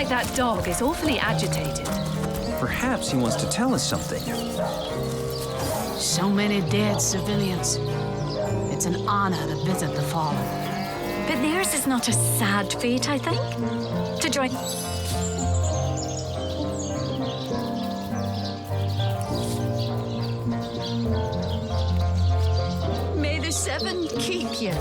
that dog is awfully agitated. Perhaps he wants to tell us something. So many dead civilians. It's an honor to visit the fallen. But theirs is not a sad fate, I think. To join... May the seven keep you.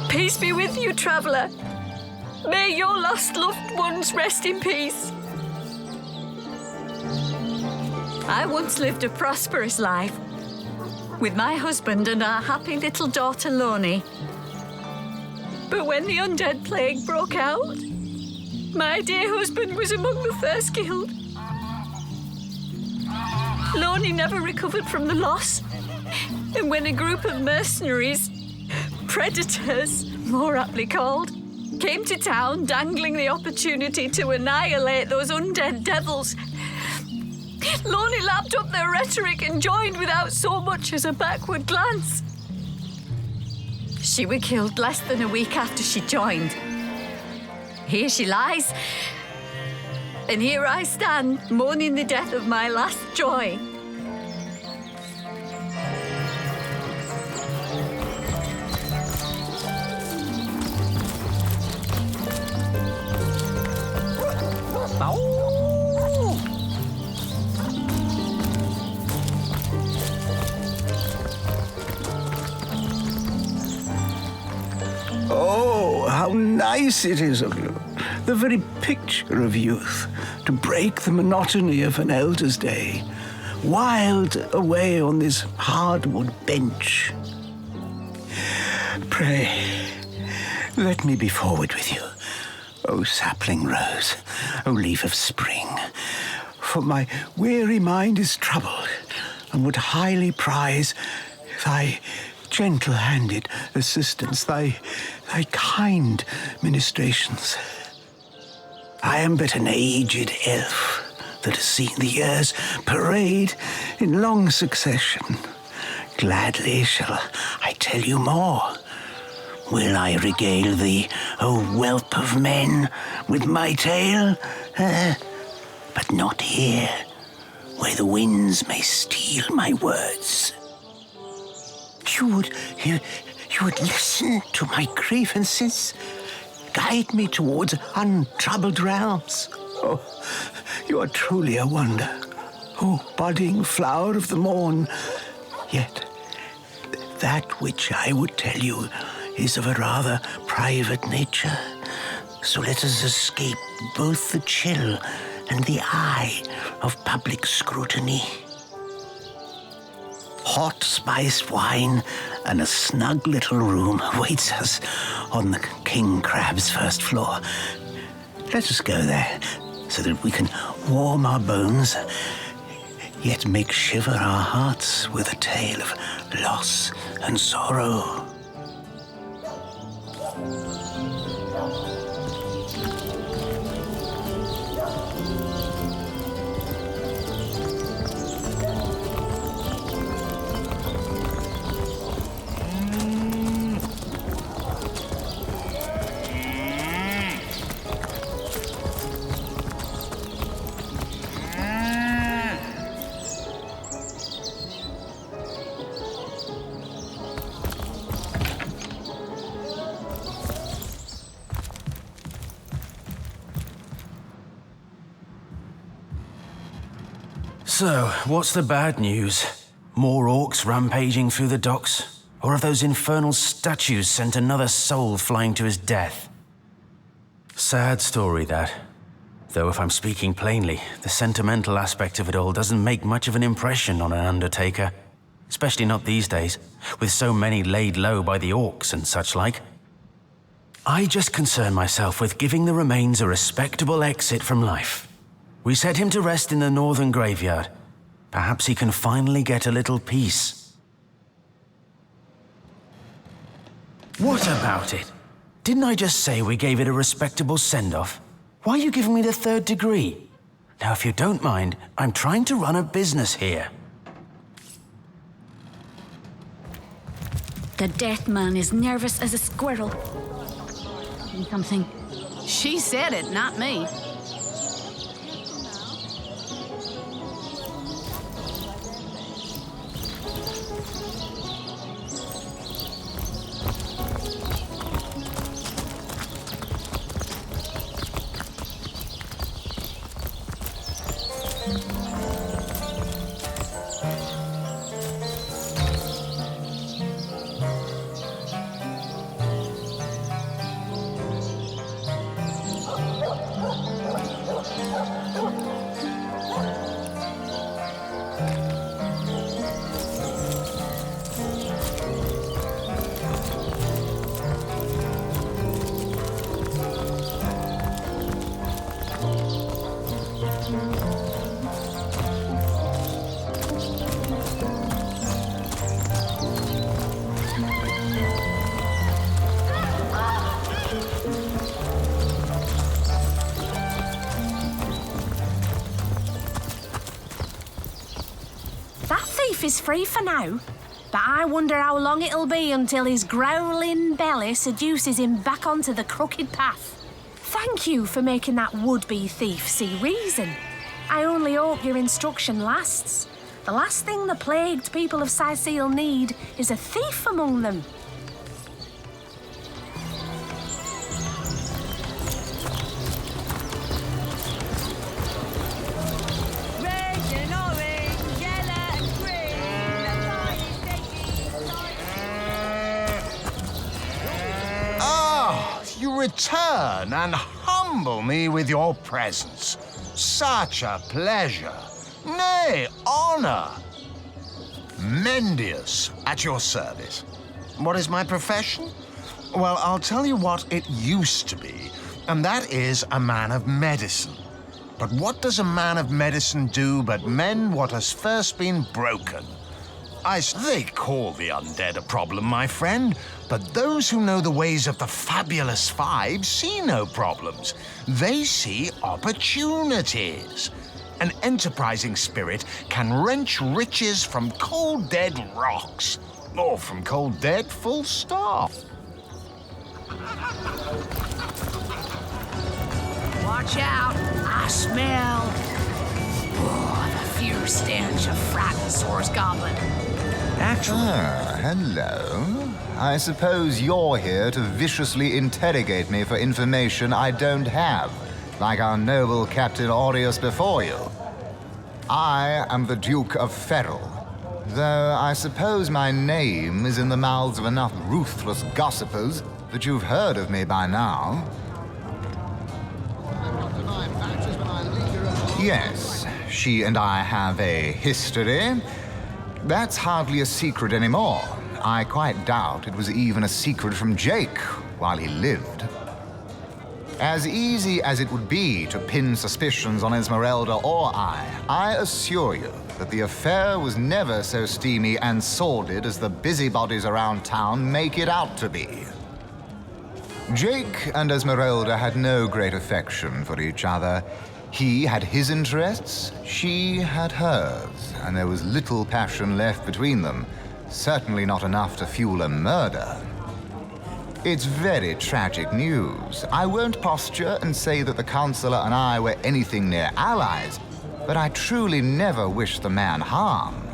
Peace be with you, traveler. May your lost loved ones rest in peace. I once lived a prosperous life with my husband and our happy little daughter, Loney. But when the undead plague broke out, my dear husband was among the first killed. Loney never recovered from the loss. And when a group of mercenaries, predators, more aptly called, came to town dangling the opportunity to annihilate those undead devils, Loney lapped up their rhetoric and joined without so much as a backward glance. She was killed less than a week after she joined. Here she lies, and here I stand, mourning the death of my last joy. Oh, how nice it is of you. The very picture of youth, to break the monotony of an elder's day, wild away on this hardwood bench. Pray, let me be forward with you, O sapling rose, O leaf of spring, for my weary mind is troubled, and would highly prize thy gentle-handed assistance, thy kind ministrations. I am but an aged elf that has seen the years parade in long succession. Gladly shall I tell you more. Will I regale thee, O whelp of men, with my tale? But not here, where the winds may steal my words. You would listen to my grievances, guide me towards untroubled realms. Oh, you are truly a wonder, oh budding flower of the morn. Yet that which I would tell you is of a rather private nature. So let us escape both the chill and the eye of public scrutiny. Hot spiced wine and a snug little room awaits us on the King Crab's first floor. Let us go there so that we can warm our bones, yet make shiver our hearts with a tale of loss and sorrow. So, what's the bad news? More orcs rampaging through the docks? Or have those infernal statues sent another soul flying to his death? Sad story, that. Though if I'm speaking plainly, the sentimental aspect of it all doesn't make much of an impression on an undertaker. Especially not these days, with so many laid low by the orcs and such like. I just concern myself with giving the remains a respectable exit from life. We set him to rest in the northern graveyard. Perhaps he can finally get a little peace. What about it? Didn't I just say we gave it a respectable send-off? Why are you giving me the third degree? Now, if you don't mind, I'm trying to run a business here. The death man is nervous as a squirrel. Something. She said it, not me. Is free for now, but I wonder how long it'll be until his growling belly seduces him back onto the crooked path. Thank you for making that would-be thief see reason. I only hope your instruction lasts. The last thing the plagued people of CYSEAL need is a thief among them. Return and humble me with your presence. Such a pleasure. Nay, honor. Mendius, at your service. What is my profession? Well, I'll tell you what it used to be, and that is a man of medicine. But what does a man of medicine do but mend what has first been broken? They call the undead a problem, my friend, but those who know the ways of the fabulous five see no problems. They see opportunities. An enterprising spirit can wrench riches from cold dead rocks, or from cold dead full stop. Watch out! I smell... the fierce stench of Fragmensor's goblin. Actually, hello. I suppose you're here to viciously interrogate me for information I don't have, like our noble Captain Aureus before you. I am the Duke of Ferrell, though I suppose my name is in the mouths of enough ruthless gossipers that you've heard of me by now. Yes, she and I have a history. That's hardly a secret anymore. I quite doubt it was even a secret from Jake while he lived. As easy as it would be to pin suspicions on Esmeralda or I assure you that the affair was never so steamy and sordid as the busybodies around town make it out to be. Jake and Esmeralda had no great affection for each other. He had his interests, she had hers, and there was little passion left between them, certainly not enough to fuel a murder. It's very tragic news. I won't posture and say that the Chancellor and I were anything near allies, but I truly never wished the man harm.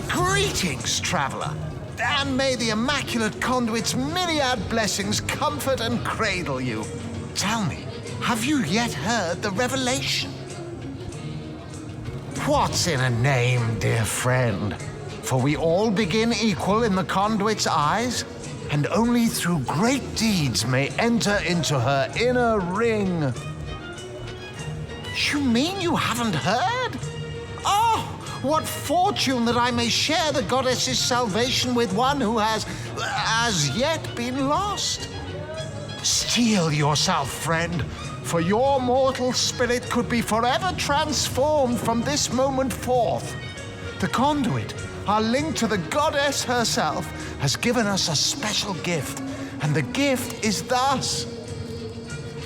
Greetings, traveler, and may the Immaculate Conduit's myriad blessings comfort and cradle you. Tell me, have you yet heard the revelation? What's in a name, dear friend? For we all begin equal in the Conduit's eyes, and only through great deeds may enter into her inner ring. You mean you haven't heard? Oh, What fortune that I may share the goddess's salvation with one who has, as yet, been lost. Steel yourself, friend, for your mortal spirit could be forever transformed from this moment forth. The conduit, our link to the goddess herself, has given us a special gift, and the gift is thus.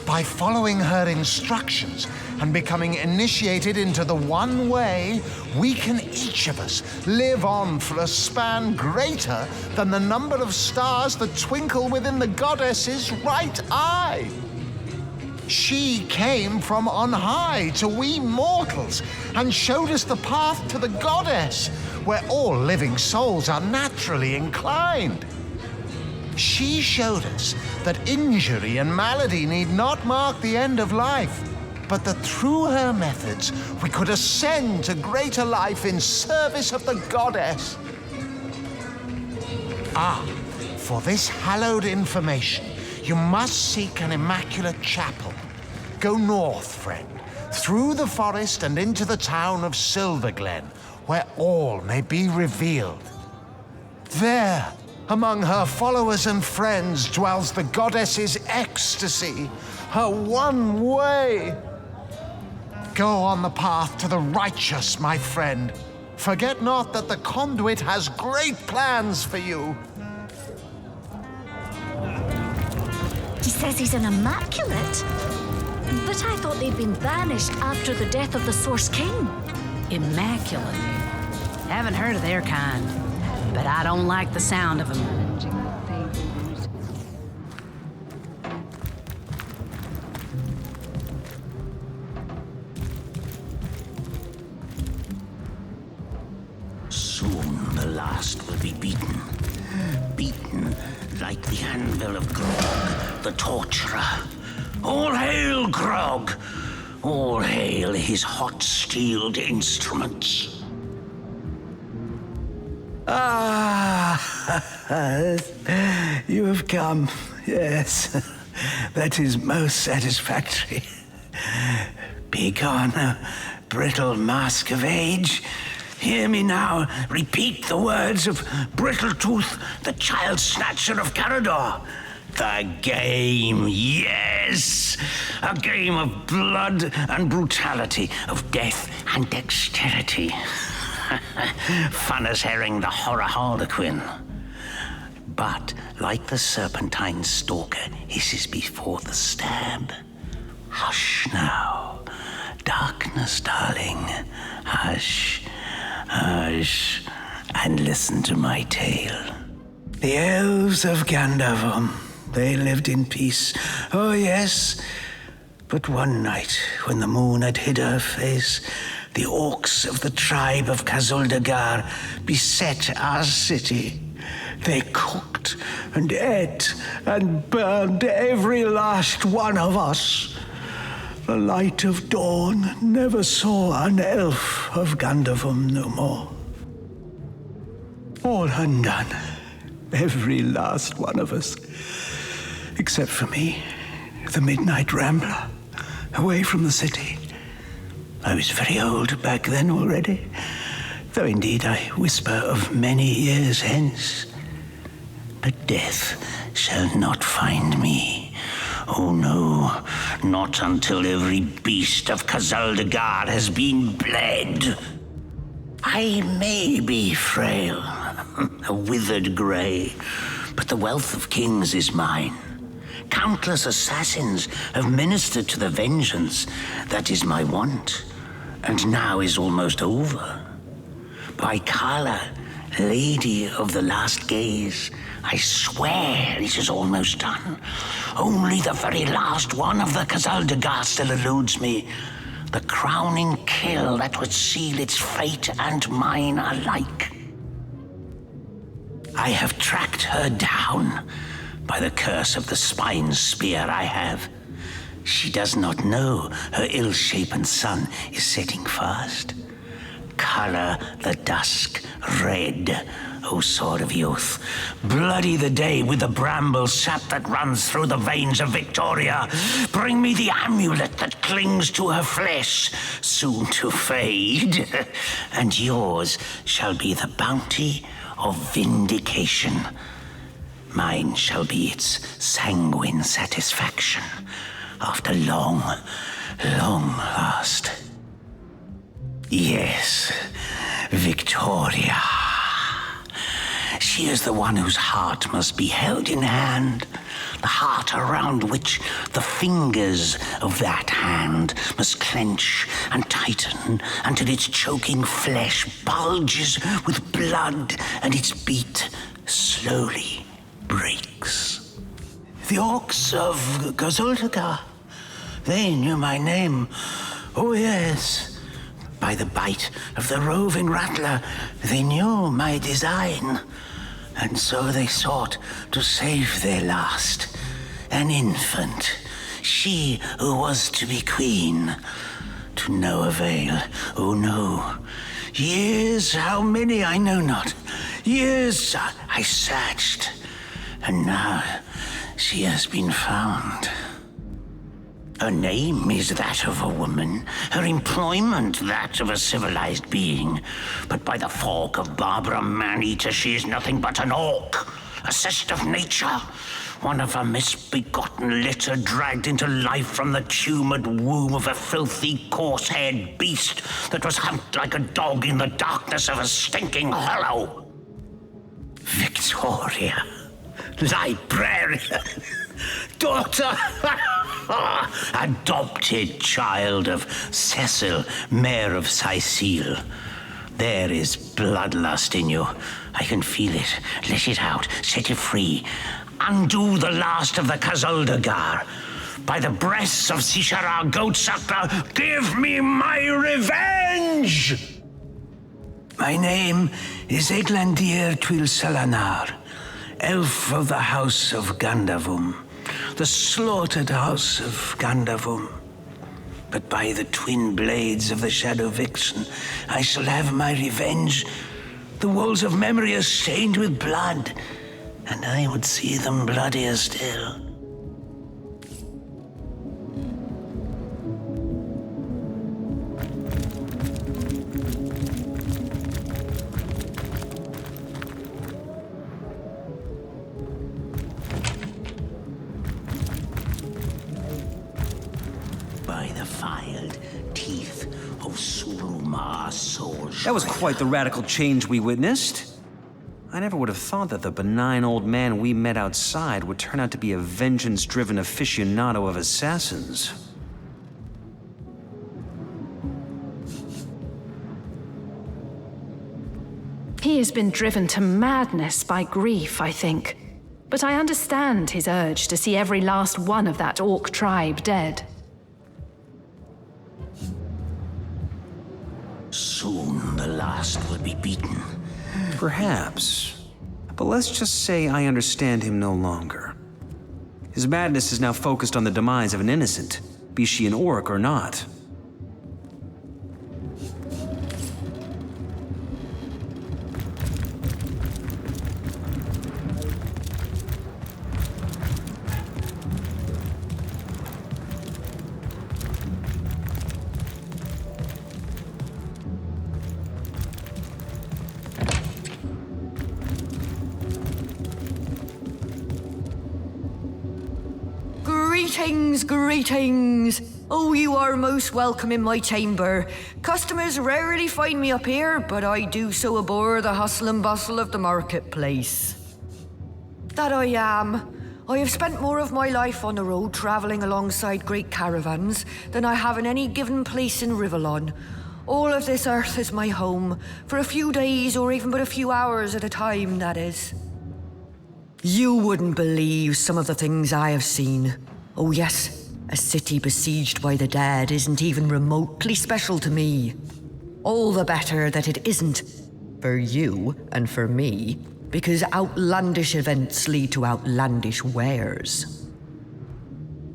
By following her instructions and becoming initiated into the one way, we can each of us live on for a span greater than the number of stars that twinkle within the goddess's right eye. She came from on high to we mortals and showed us the path to the goddess, where all living souls are naturally inclined. She showed us that injury and malady need not mark the end of life, but that through her methods we could ascend to greater life in service of the goddess. For this hallowed information, you must seek an immaculate chapel. Go north, friend, through the forest and into the town of Silverglen, where all may be revealed. There, among her followers and friends, dwells the goddess's ecstasy, her one way. Go on the path to the righteous, my friend. Forget not that the conduit has great plans for you. He says he's an immaculate. But I thought they'd been banished after the death of the Source King. Immaculate. Haven't heard of their kind, but I don't like the sound of them. Soon the last will be beaten. Beaten like the anvil of Grog, the torturer. All hail, Grog! All hail his hot-steeled instruments. You have come, yes. That is most satisfactory. Begone, brittle mask of age. Hear me now repeat the words of Brittletooth, the child snatcher of Carador. The game, yes! A game of blood and brutality, of death and dexterity. Fun as herring the horror harlequin. But, like the serpentine stalker hisses before the stab, hush now, darkness, darling, hush, hush, and listen to my tale. The elves of Gandavum, they lived in peace, oh yes. But one night, when the moon had hid her face, the orcs of the tribe of Kazuldagar beset our city. They cooked and ate and burned every last one of us. The light of dawn never saw an elf of Gandavum no more. All undone, every last one of us. Except for me, the midnight rambler, away from the city. I was very old back then already, though indeed I whisper of many years hence. But death shall not find me. Oh no, not until every beast of Kazuldagar has been bled. I may be frail, a withered grey, but the wealth of kings is mine. Countless assassins have ministered to the vengeance that is my want, and now is almost over. By Kala, Lady of the Last Gaze, I swear it is almost done. Only the very last one of the Kazuldagar still eludes me. The crowning kill that would seal its fate and mine alike. I have tracked her down. By the curse of the spine spear I have. She does not know her ill-shapen sun is setting fast. Color the dusk red, O sword of youth. Bloody the day with the bramble sap that runs through the veins of Victoria. Bring me the amulet that clings to her flesh, soon to fade. And yours shall be the bounty of vindication. Mine shall be its sanguine satisfaction after long, long last. Yes, Victoria. She is the one whose heart must be held in hand, the heart around which the fingers of that hand must clench and tighten until its choking flesh bulges with blood and its beat slowly breaks. The orcs of Gazultaga, they knew my name. Oh yes. By the bite of the roving rattler, they knew my design. And so they sought to save their last, an infant, she who was to be queen. To no avail, oh no. Years, how many I know not. Years I searched, and now she has been found. Her name is that of a woman, her employment that of a civilized being. But by the fork of Barbara Man-Eater, she is nothing but an orc, a cyst of nature, one of a misbegotten litter dragged into life from the tumoured womb of a filthy, coarse-haired beast that was humped like a dog in the darkness of a stinking hollow. Victoria, librarian, daughter, adopted child of Cecil, Mayor of CYSEAL. There is bloodlust in you. I can feel it. Let it out. Set it free. Undo the last of the Kazuldagar. By the breasts of Sishara Goatsuckler, give me my revenge! My name is Eglandir Twil Salanar, elf of the House of Gandavum, the slaughtered House of Gandavum. But by the twin blades of the Shadow Vixen, I shall have my revenge. The walls of memory are stained with blood, and I would see them bloodier still. By the filed teeth of Suruma's soul. That was quite the radical change we witnessed. I never would have thought that the benign old man we met outside would turn out to be a vengeance-driven aficionado of assassins. He has been driven to madness by grief, I think. But I understand his urge to see every last one of that orc tribe dead. Soon the last will be beaten. Perhaps. But let's just say I understand him no longer. His madness is now focused on the demise of an innocent, be she an orc or not. Greetings, greetings. Oh, you are most welcome in my chamber. Customers rarely find me up here, but I do so abhor the hustle and bustle of the marketplace. That I am. I have spent more of my life on the road travelling alongside great caravans than I have in any given place in Rivellon. All of this earth is my home, for a few days or even but a few hours at a time, that is. You wouldn't believe some of the things I have seen. Oh yes, a city besieged by the dead isn't even remotely special to me. All the better that it isn't. For you and for me, because outlandish events lead to outlandish wares.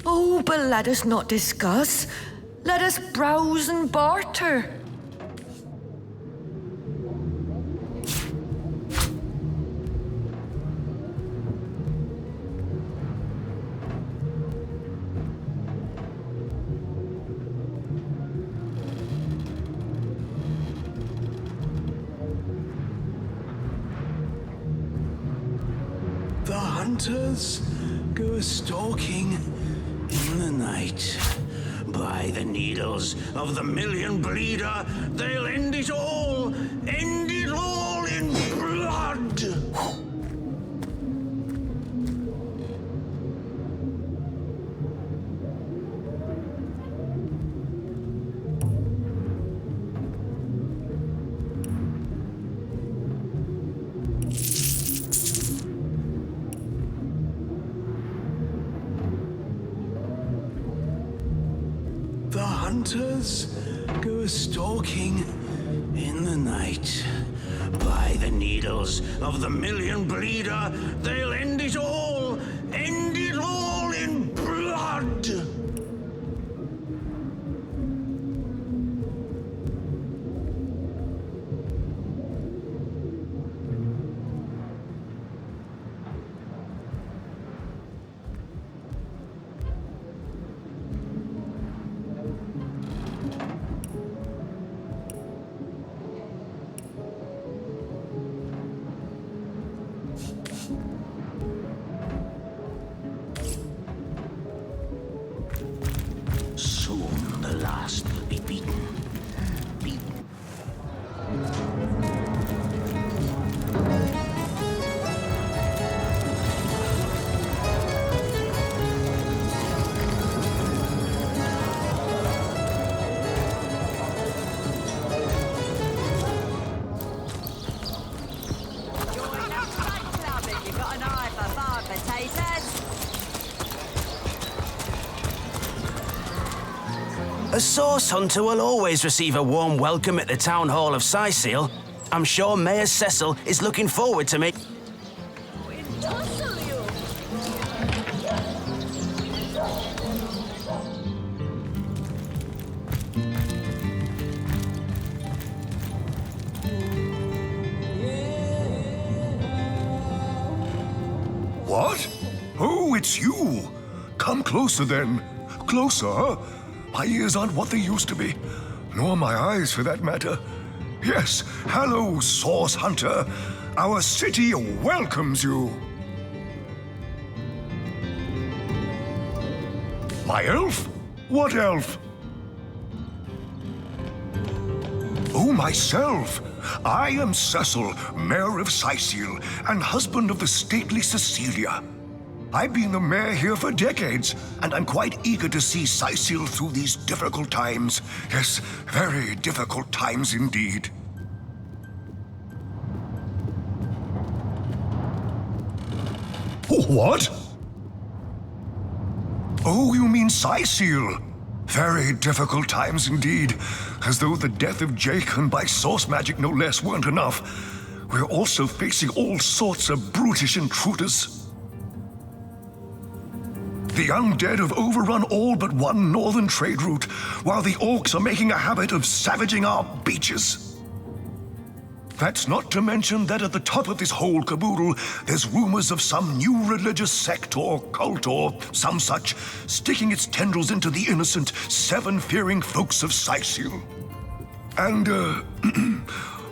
Oh, but let us not discuss. Let us browse and barter. hunters go stalking in the night. By the needles of the million bleeder, they'll end it all in blood. The hunters go stalking in the night. By the needles of the million bleeder, they'll end it all in blood. Soon the last will be beaten. You've got an eye for farm potatoes. A source hunter will always receive a warm welcome at the town hall of CYSEAL. I'm sure Mayor Cecil is looking forward to me. What? Oh, it's you. Come closer then. Closer. My ears aren't what they used to be, nor my eyes for that matter. Yes, hello, Source Hunter. Our city welcomes you. My elf? What elf? Oh, myself. I am Cecil, Mayor of CYSEAL, and husband of the stately Cecilia. I've been the mayor here for decades, and I'm quite eager to see CYSEAL through these difficult times. Yes, very difficult times indeed. What? Oh, you mean CYSEAL? Very difficult times indeed. As though the death of Jake, and by source magic no less, weren't enough. We're also facing all sorts of brutish intruders. The undead have overrun all but one northern trade route, while the orcs are making a habit of savaging our beaches. That's not to mention that at the top of this whole caboodle, there's rumors of some new religious sect or cult or some such sticking its tendrils into the innocent, seven-fearing folks of CYSEAL. And,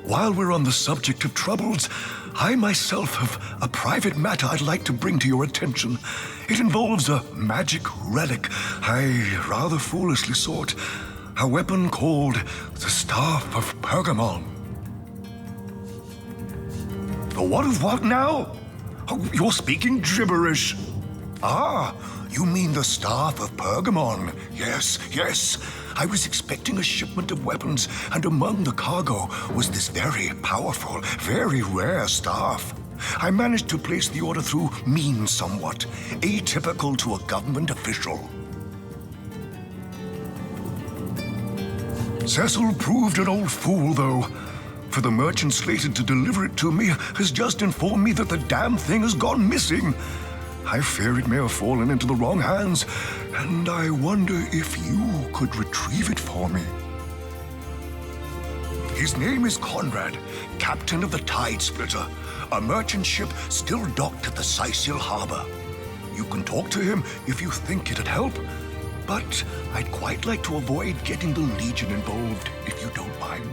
while we're on the subject of troubles, I myself have a private matter I'd like to bring to your attention. It involves a magic relic I rather foolishly sought. A weapon called the Staff of Pergamon. What of what now? Oh, you're speaking gibberish. Ah, you mean the Staff of Pergamon. Yes, yes. I was expecting a shipment of weapons, and among the cargo was this very powerful, very rare staff. I managed to place the order through means somewhat, atypical to a government official. Cecil proved an old fool, though. For the merchant slated to deliver it to me has just informed me that the damn thing has gone missing. I fear it may have fallen into the wrong hands, and I wonder if you could retrieve it for me. His name is Conrad, captain of the Tide Splitter, a merchant ship still docked at the CYSEAL harbor. You can talk to him if you think it'd help, but I'd quite like to avoid getting the Legion involved, if you don't mind.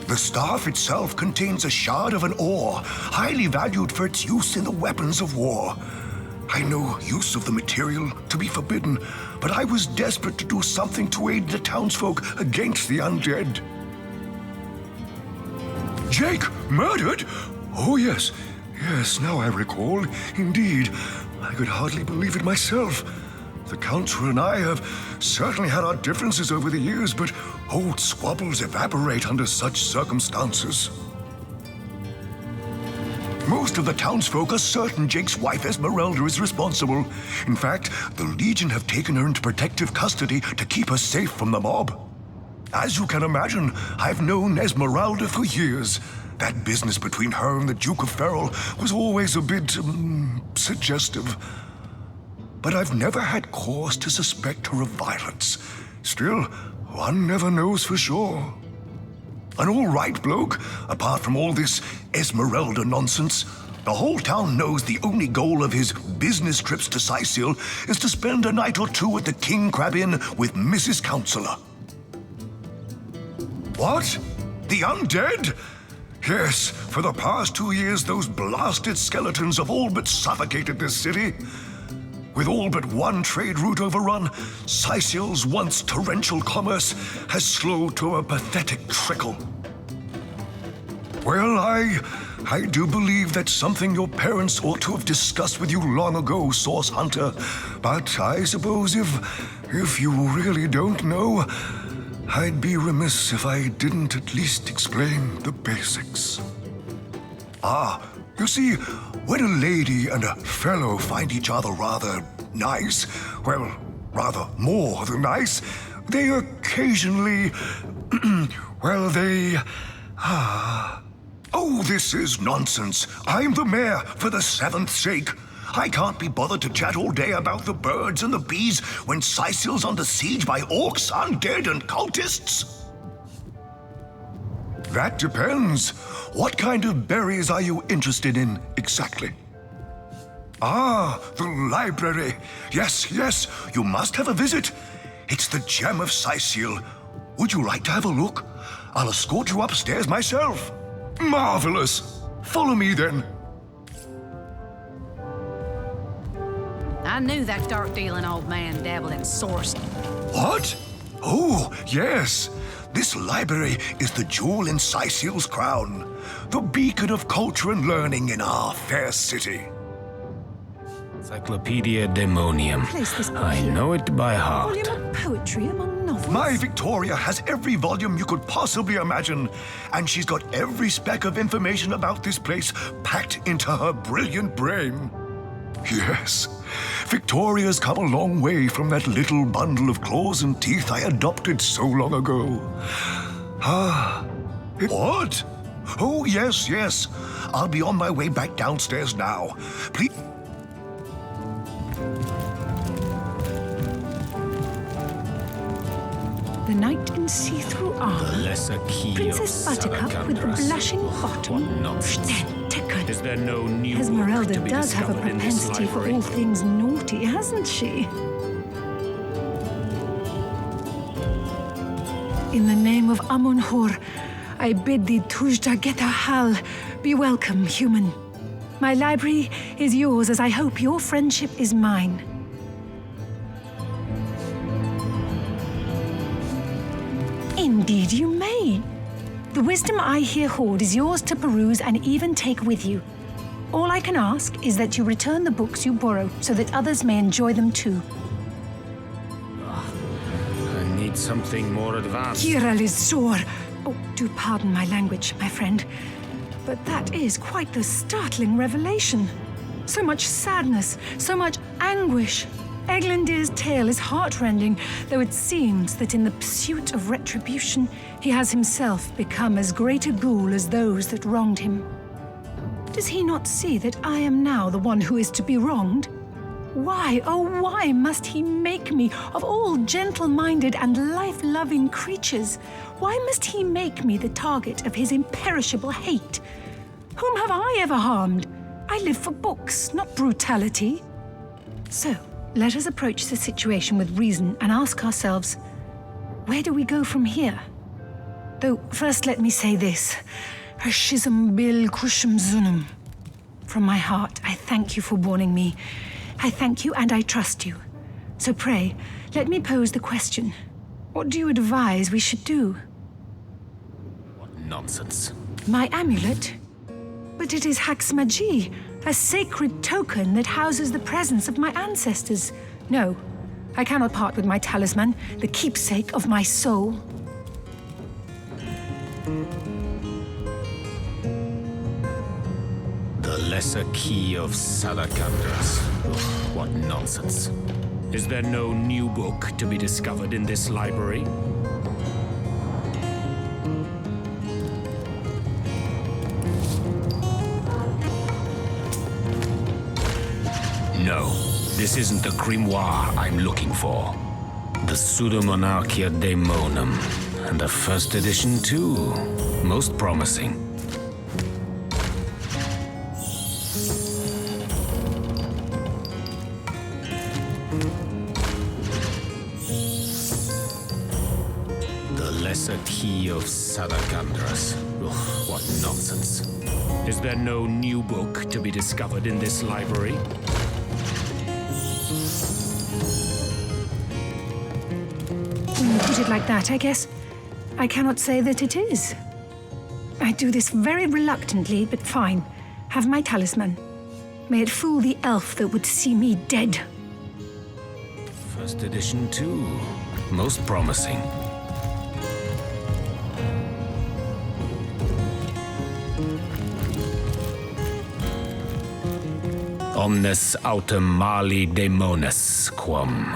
The staff itself contains a shard of an ore, highly valued for its use in the weapons of war. I know use of the material to be forbidden, but I was desperate to do something to aid the townsfolk against the undead. Jake, murdered? Oh, yes. Yes, now I recall. Indeed. I could hardly believe it myself. The Council and I have certainly had our differences over the years, but old squabbles evaporate under such circumstances. Most of the townsfolk are certain Jake's wife Esmeralda is responsible. In fact, the Legion have taken her into protective custody to keep her safe from the mob. As you can imagine, I've known Esmeralda for years. That business between her and the Duke of Ferrol was always a bit, suggestive. But I've never had cause to suspect her of violence. Still, one never knows for sure. An all right bloke, apart from all this Esmeralda nonsense. The whole town knows the only goal of his business trips to CYSEAL is to spend a night or two at the King Crab Inn with Mrs. Counselor. What? The undead? Yes, for the past 2 years, those blasted skeletons have all but suffocated this city. With all but one trade route overrun, CYSEAL's once torrential commerce has slowed to a pathetic trickle. Well, I do believe that's something your parents ought to have discussed with you long ago, Source Hunter. But I suppose if you really don't know, I'd be remiss if I didn't at least explain the basics. You see, when a lady and a fellow find each other rather nice, well, rather more than nice, they occasionally, well, they, Oh, this is nonsense. I'm the mayor for the 7th sake. I can't be bothered to chat all day about the birds and the bees when CYSEAL's under siege by orcs, undead, and cultists. That depends. What kind of berries are you interested in, exactly? The library. Yes, you must have a visit. It's the gem of CYSEAL. Would you like to have a look? I'll escort you upstairs myself. Marvelous. Follow me, then. I knew that dark-dealing old man dabbled in sourcing. What? Oh, yes. This library is the jewel in CYSEAL's crown, the beacon of culture and learning in our fair city. Encyclopedia Demonium. I know it by heart. Volume of poetry among novels. My Victoria has every volume you could possibly imagine, and she's got every speck of information about this place packed into her brilliant brain. Yes, Victoria's come a long way from that little bundle of claws and teeth I adopted so long ago. What? Oh, yes. I'll be on my way back downstairs now. Please. The knight in see-through armor, Lesser key Princess Buttercup with the blushing bottom. Is there no new Esmeralda to be does have a discovered in this propensity for library? all things naughty, hasn't she? In the name of Amun-Hor, I bid thee Tujda Geta-Hal, be welcome, human. My library is yours, as I hope your friendship is mine. Indeed you may. The wisdom I here hoard is yours to peruse and even take with you. All I can ask is that you return the books you borrow so that others may enjoy them too. I need something more advanced. Kira Lizor! Oh, do pardon my language, my friend. But that is quite the startling revelation. So much sadness, so much anguish. Eglandir's tale is heartrending, though it seems that in the pursuit of retribution, he has himself become as great a ghoul as those that wronged him. Does he not see that I am now the one who is to be wronged? Why, oh why must he make me, of all gentle-minded and life-loving creatures, why must he make me the target of his imperishable hate? Whom have I ever harmed? I live for books, not brutality. So, let us approach the situation with reason and ask ourselves, where do we go from here? Though, first let me say this. Hashizm bil kushum zunum. From my heart, I thank you for warning me. I thank you and I trust you. So pray, let me pose the question. What do you advise we should do? What nonsense. My amulet? But it is Haxmagi, a sacred token that houses the presence of my ancestors. No, I cannot part with my talisman, the keepsake of my soul. The lesser key of Salakandras. Ugh, what nonsense. Is there no new book to be discovered in this library? No, this isn't the grimoire I'm looking for. The Pseudomonarchia Daemonum. And the first edition too. Most promising. A key of Salakandras. Ugh, what nonsense. Is there no new book to be discovered in this library? Put it like that, I guess. I cannot say that it is. I do this very reluctantly, but fine. Have my talisman. May it fool the elf that would see me dead. First edition too. Most promising. Omnes autem mali daemones quam.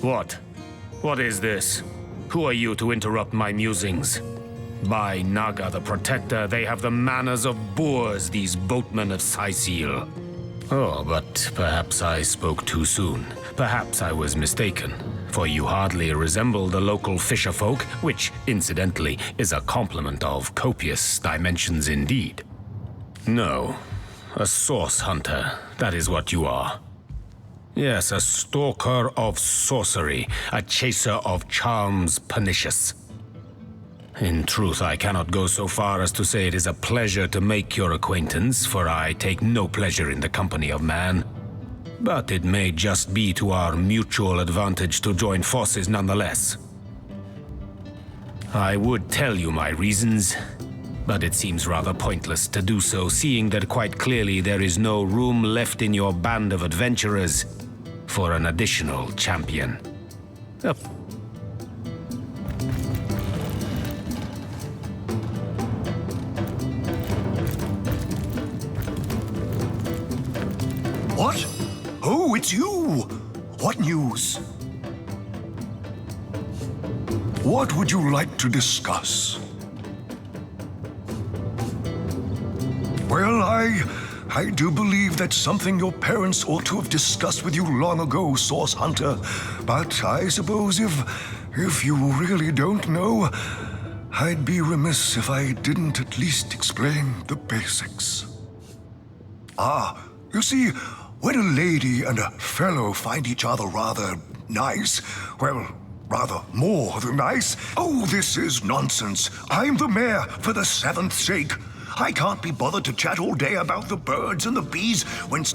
What? What is this? Who are you to interrupt my musings? By Naga the Protector, they have the manners of boors, these boatmen of CYSEAL. Oh, but perhaps I spoke too soon. Perhaps I was mistaken, for you hardly resemble the local fisherfolk, which, incidentally, is a compliment of copious dimensions indeed. No. A source hunter, that is what you are. Yes, a stalker of sorcery, a chaser of charms pernicious. In truth, I cannot go so far as to say it is a pleasure to make your acquaintance, for I take no pleasure in the company of man. But it may just be to our mutual advantage to join forces nonetheless. I would tell you my reasons, but it seems rather pointless to do so, seeing that quite clearly there is no room left in your band of adventurers for an additional champion. What? Oh, it's you! What news? What would you like to discuss? Well, I do believe that's something your parents ought to have discussed with you long ago, Source Hunter. But I suppose if you really don't know, I'd be remiss if I didn't at least explain the basics. You see, when a lady and a fellow find each other rather nice, well, rather more than nice. Oh, this is nonsense. I'm the mayor for the 7th sake. I can't be bothered to chat all day about the birds and the bees when...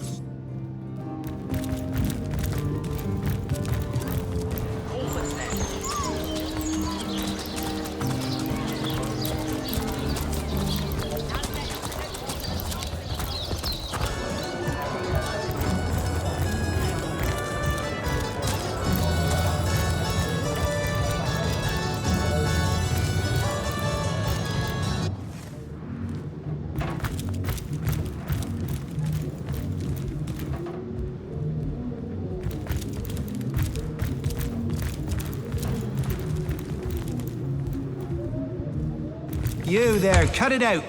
You there, cut it out!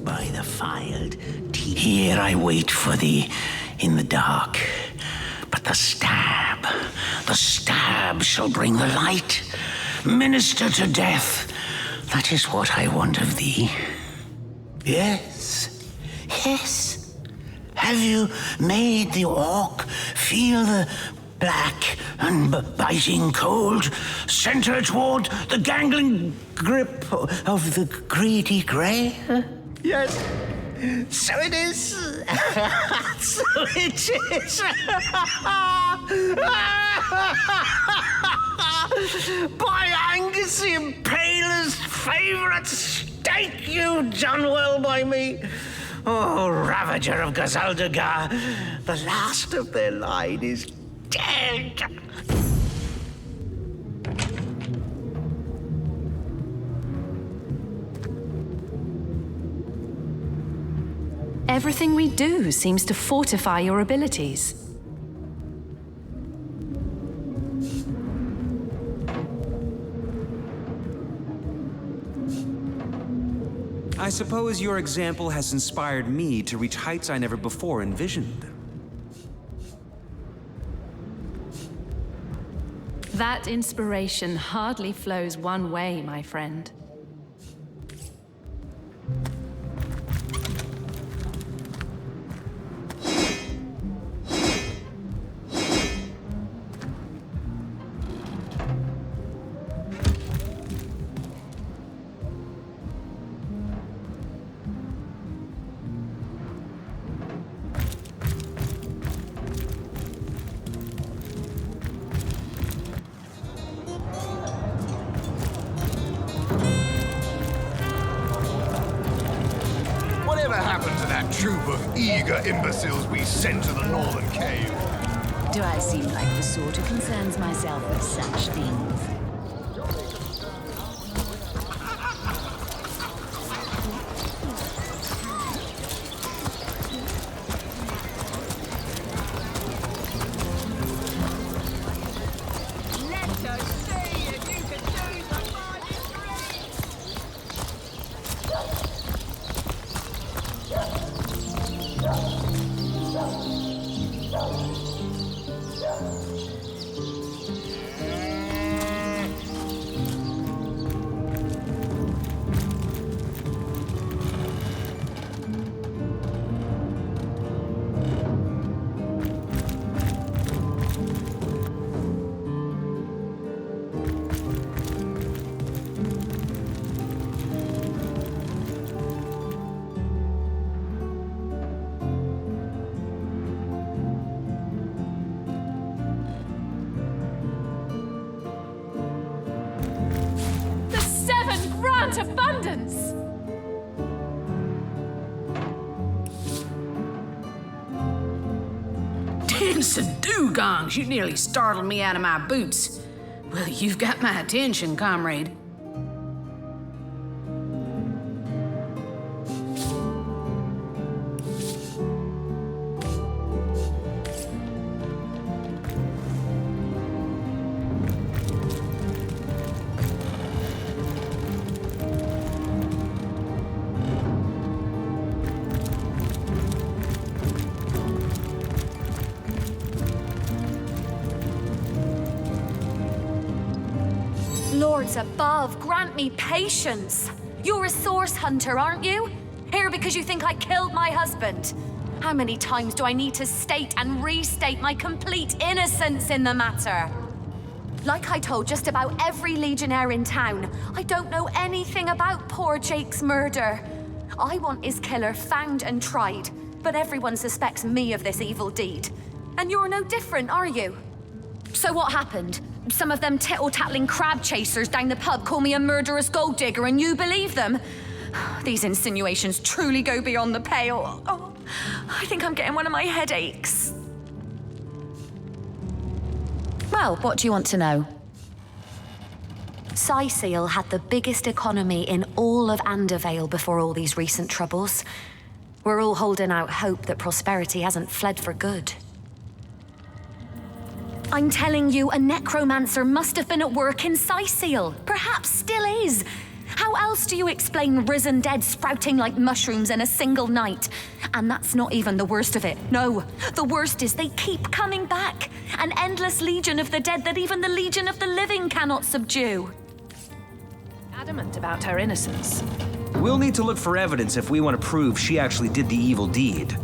By the filed teeth, here I wait for thee in the dark. But the stab shall bring the light. Minister to death, that is what I want of thee. Yes, yes. Have you made the orc feel the black and biting cold, centred toward the gangling grip of the greedy grey? Yes, so it is. So it is. By Angus the Impaler's favourite steak, you've done well by me. Oh, Ravager of Gazaldagar, the last of their line is dead. Everything we do seems to fortify your abilities. I suppose your example has inspired me to reach heights I never before envisioned. That inspiration hardly flows one way, my friend. Whatever happened to that troop of eager imbeciles we sent to the northern cave? Do I seem like the sort who concerns myself with such things? Abundance! Dance and dugongs, you nearly startled me out of my boots. Well, you've got my attention, comrade. Lords above, grant me patience. You're a source hunter, aren't you? Here because you think I killed my husband. How many times do I need to state and restate my complete innocence in the matter? Like I told just about every legionnaire in town, I don't know anything about poor Jake's murder. I want his killer found and tried, but everyone suspects me of this evil deed. And you're no different, are you? So what happened? Some of them tittle-tattling crab chasers down the pub call me a murderous gold digger and you believe them? These insinuations truly go beyond the pale. Oh, I think I'm getting one of my headaches. Well, what do you want to know? CYSEAL had the biggest economy in all of Andervale before all these recent troubles. We're all holding out hope that prosperity hasn't fled for good. I'm telling you, a necromancer must have been at work in CYSEAL. Perhaps still is. How else do you explain risen dead sprouting like mushrooms in a single night? And that's not even the worst of it. No, the worst is they keep coming back. An endless legion of the dead that even the legion of the living cannot subdue. Adamant about her innocence. We'll need to look for evidence if we want to prove she actually did the evil deed.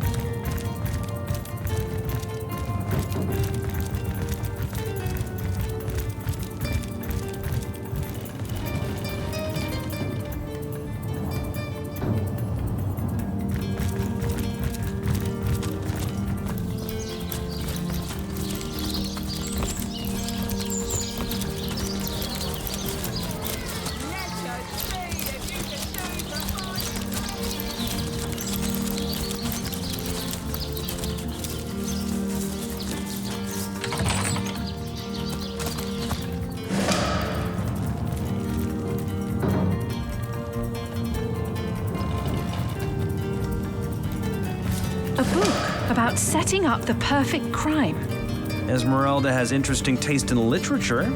A book about setting up the perfect crime. Esmeralda has interesting taste in literature.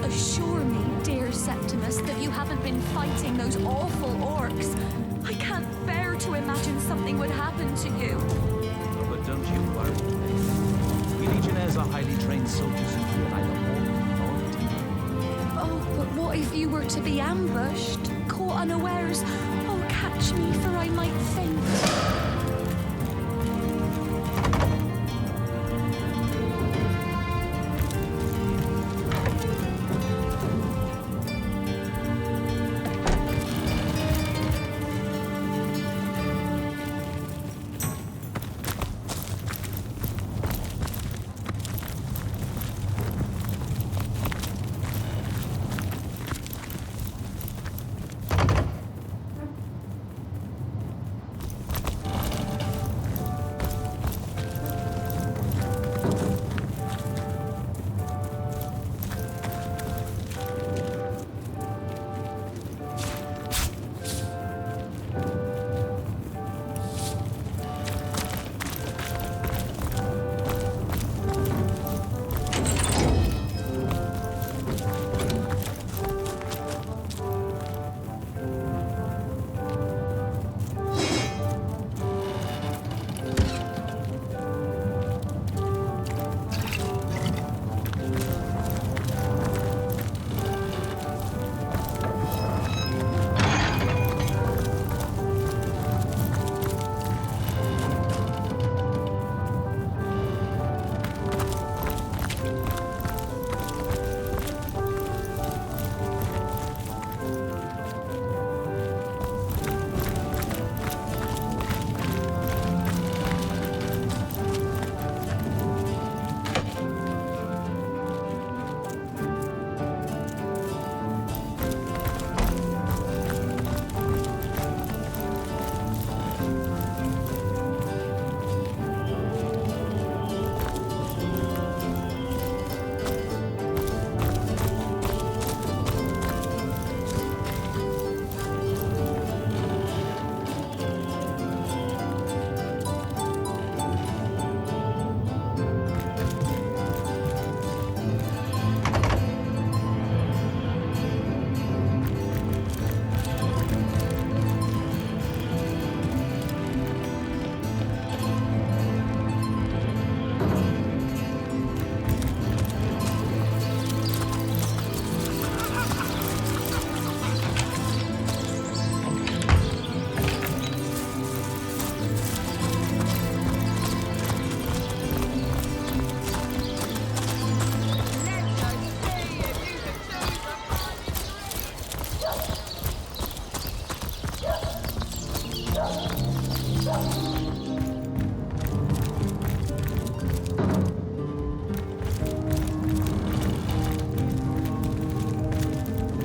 Assure me, dear Septimus, that you haven't been fighting those awful orcs. I can't bear to imagine something would happen to you. But don't you worry. We Legionnaires are highly trained soldiers who feel neither warm nor cold. Oh, but what if you were to be ambushed, caught unawares? Oh, catch me, for I might faint.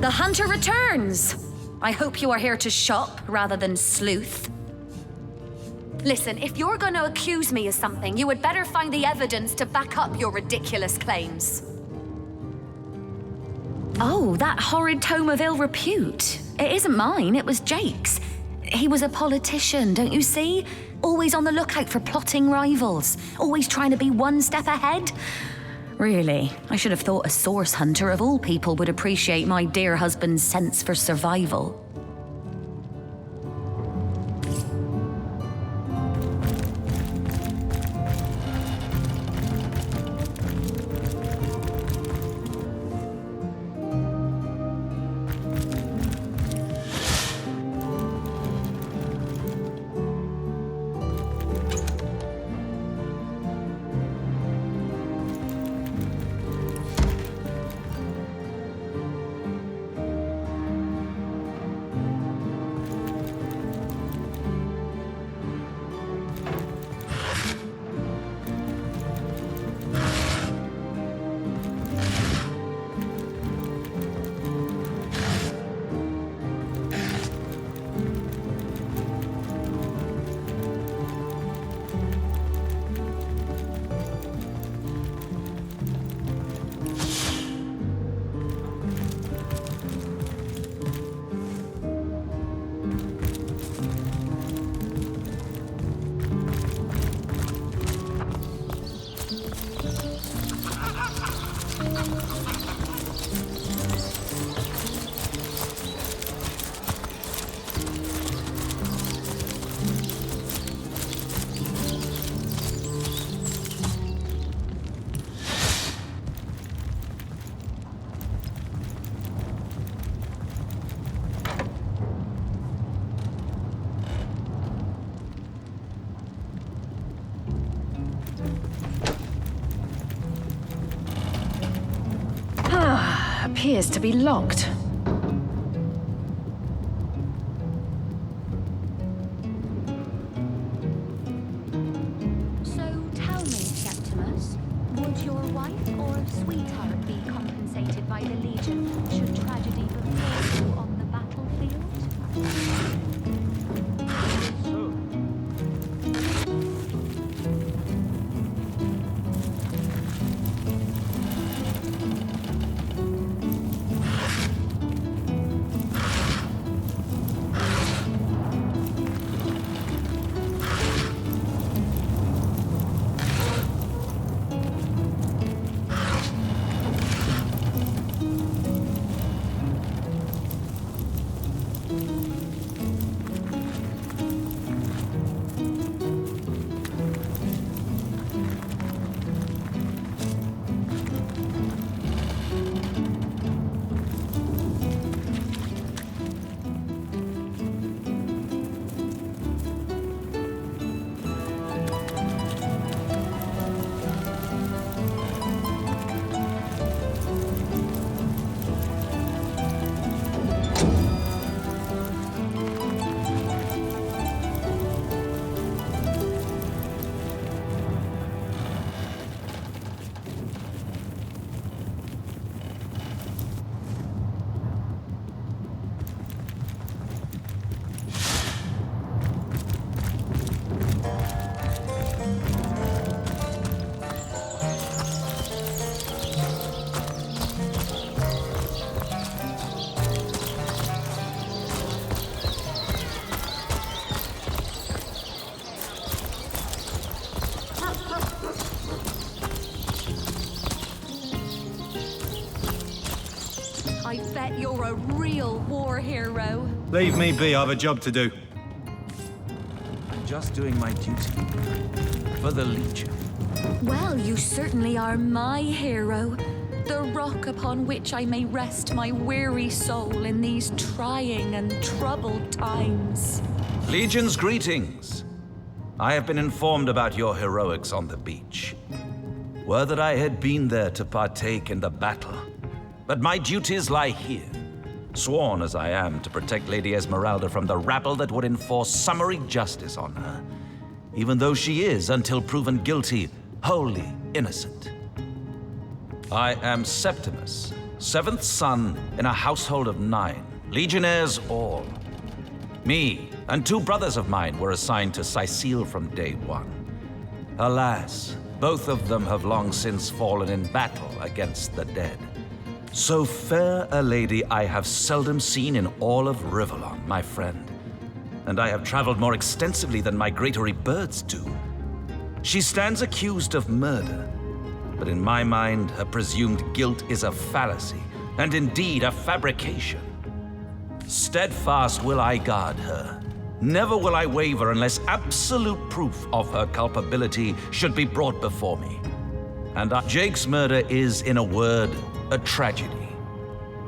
The hunter returns! I hope you are here to shop rather than sleuth. Listen, if you're going to accuse me of something, you would better find the evidence to back up your ridiculous claims. Oh, that horrid tome of ill repute. It isn't mine, it was Jake's. He was a politician, don't you see? Always on the lookout for plotting rivals. Always trying to be one step ahead. Really, I should have thought a source hunter of all people would appreciate my dear husband's sense for survival. Appears to be locked. So tell me, Septimus, would your wife or sweetheart be compensated by the Legion should tragedy befall you on the battlefield? I bet you're a real war hero. Leave me be, I have a job to do. I'm just doing my duty. For the Legion. Well, you certainly are my hero. The rock upon which I may rest my weary soul in these trying and troubled times. Legion's greetings. I have been informed about your heroics on the beach. Were that I had been there to partake in the battle. But my duties lie here, sworn as I am to protect Lady Esmeralda from the rabble that would enforce summary justice on her, even though she is, until proven guilty, wholly innocent. I am Septimus, 7th son in a household of 9, legionnaires all. Me and 2 brothers of mine were assigned to CYSEAL from day 1. Alas, both of them have long since fallen in battle against the dead. So fair a lady I have seldom seen in all of Rivellon, my friend. And I have traveled more extensively than migratory birds do. She stands accused of murder, but in my mind, her presumed guilt is a fallacy, and indeed a fabrication. Steadfast will I guard her. Never will I waver unless absolute proof of her culpability should be brought before me. And Jake's murder is, in a word, a tragedy.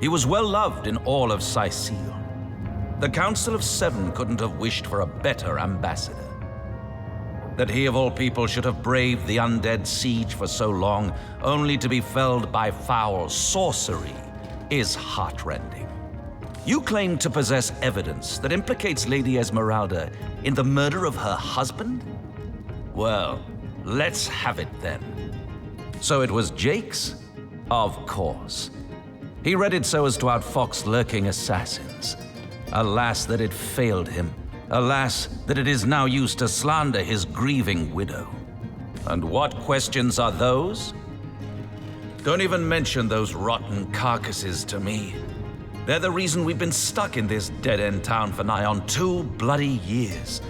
He was well loved in all of CYSEAL. The Council of 7 couldn't have wished for a better ambassador. That he of all people should have braved the undead siege for so long, only to be felled by foul sorcery, is heartrending. You claim to possess evidence that implicates Lady Esmeralda in the murder of her husband? Well, let's have it then. So it was Jake's? Of course. He read it so as to outfox lurking assassins. Alas that it failed him. Alas that it is now used to slander his grieving widow. And what questions are those? Don't even mention those rotten carcasses to me. They're the reason we've been stuck in this dead-end town for nigh on 2 bloody years.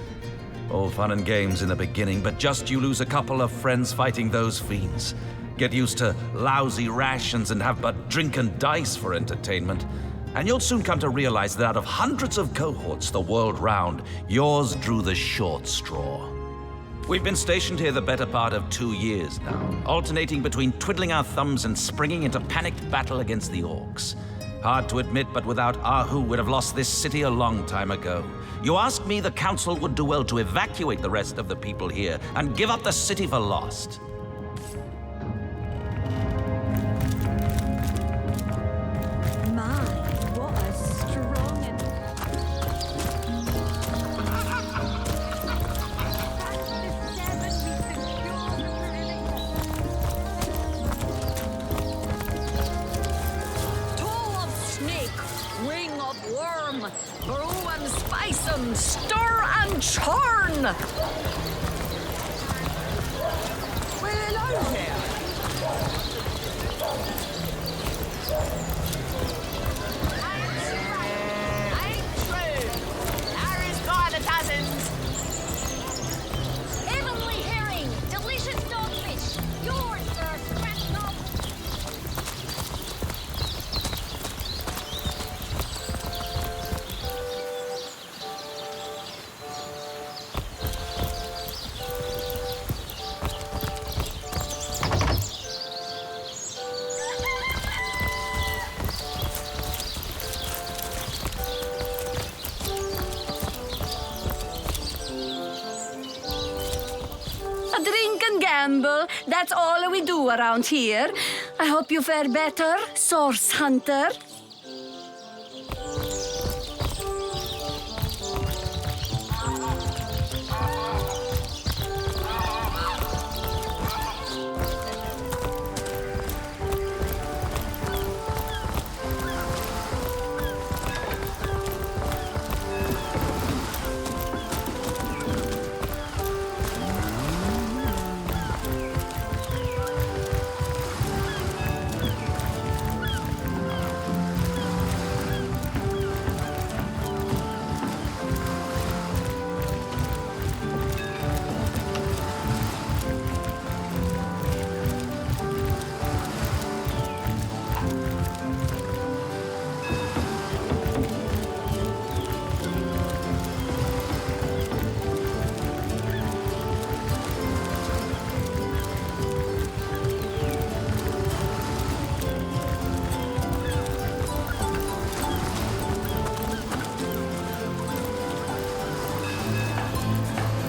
All fun and games in the beginning, but just you lose a couple of friends fighting those fiends. Get used to lousy rations and have but drink and dice for entertainment, and you'll soon come to realize that out of hundreds of cohorts the world round, yours drew the short straw. We've been stationed here the better part of 2 years now, alternating between twiddling our thumbs and springing into panicked battle against the orcs. Hard to admit, but without Ahu, we'd have lost this city a long time ago. You ask me, the council would do well to evacuate the rest of the people here and give up the city for lost. My, what a strong and... Toe of snake, wing of worm, brew and spice 'em, stir and churn! Well, hello there. Heavenly herring, delicious dogfish. Yours, sir, scratch knob. A drink and gamble, that's all we do around here. I hope you fare better, source hunter.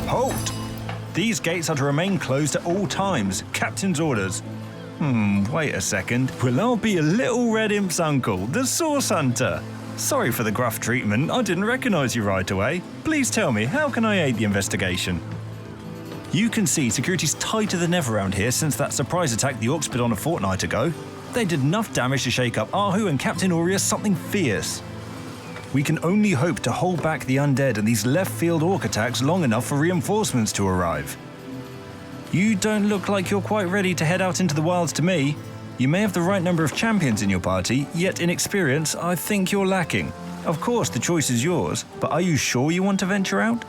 Halt! These gates are to remain closed at all times. Captain's orders. Wait a second. Will I be a little red imp's uncle, the Source Hunter? Sorry for the gruff treatment. I didn't recognize you right away. Please tell me, how can I aid the investigation? You can see security's tighter than ever around here since that surprise attack the Orcs put on a fortnight ago. They did enough damage to shake up Ahu and Captain Aureus something fierce. We can only hope to hold back the undead and these left-field orc attacks long enough for reinforcements to arrive. You don't look like you're quite ready to head out into the wilds to me. You may have the right number of champions in your party, yet in experience, I think you're lacking. Of course, the choice is yours, but are you sure you want to venture out?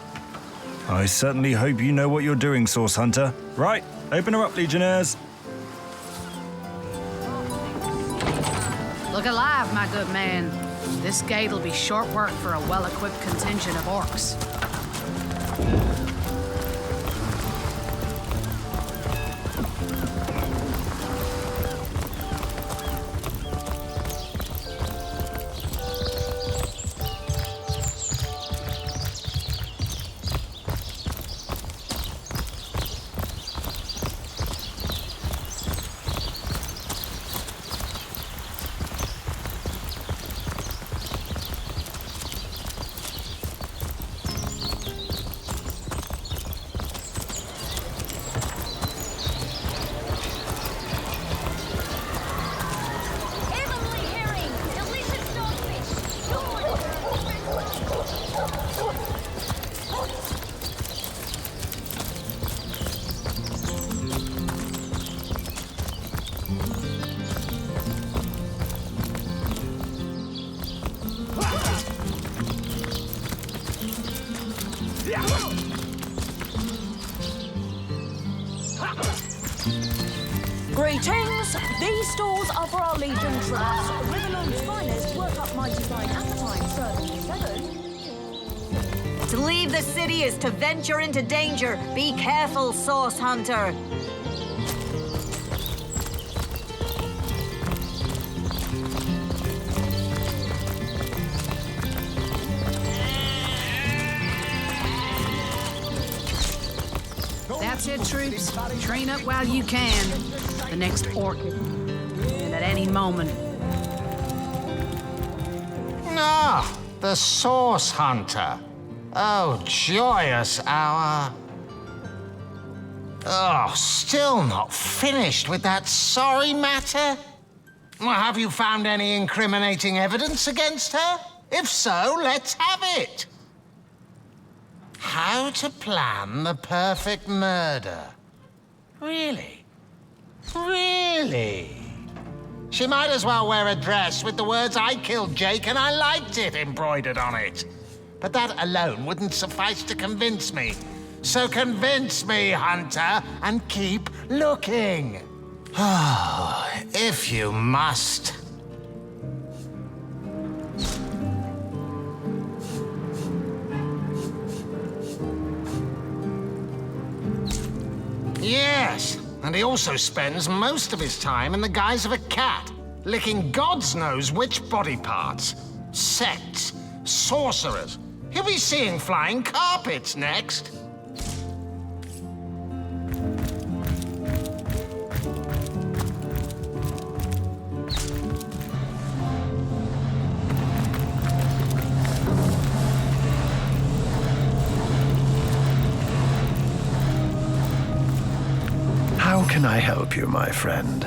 I certainly hope you know what you're doing, Source Hunter. Right, open her up, Legionnaires. Look alive, my good man. This gate'll be short work for a well-equipped contingent of orcs. Greetings! These stores are for our Legion troops. Riverland's finest work up my divine appetite, serving 7. To leave the city is to venture into danger. Be careful, Source Hunter. That's it, troops. Train up while you can. The next orchid. And at any moment. Ah, the Source Hunter. Oh, joyous hour. Oh, still not finished with that sorry matter? Well, have you found any incriminating evidence against her? If so, let's have it. How to plan the perfect murder. Really? Really? She might as well wear a dress with the words "I killed Jake and I liked it" embroidered on it. But that alone wouldn't suffice to convince me. So convince me, Hunter, and keep looking. Oh, if you must. Yes, and he also spends most of his time in the guise of a cat, licking God's knows which body parts. Sects, sorcerers. He'll be seeing flying carpets next. How can I help you, my friend?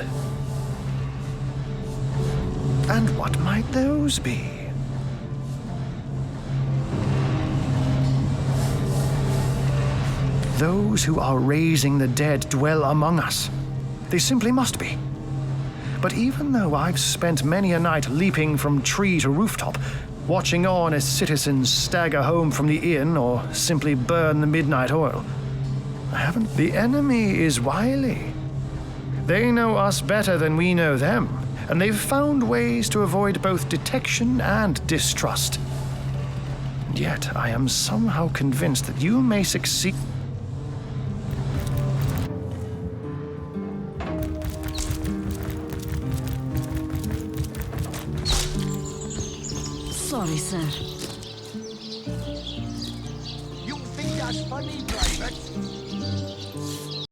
And what might those be? Those who are raising the dead dwell among us. They simply must be. But even though I've spent many a night leaping from tree to rooftop, watching on as citizens stagger home from the inn or simply burn the midnight oil, the enemy is wily. They know us better than we know them, and they've found ways to avoid both detection and distrust. And yet, I am somehow convinced that you may succeed. Sorry, sir. You think that's funny, Private?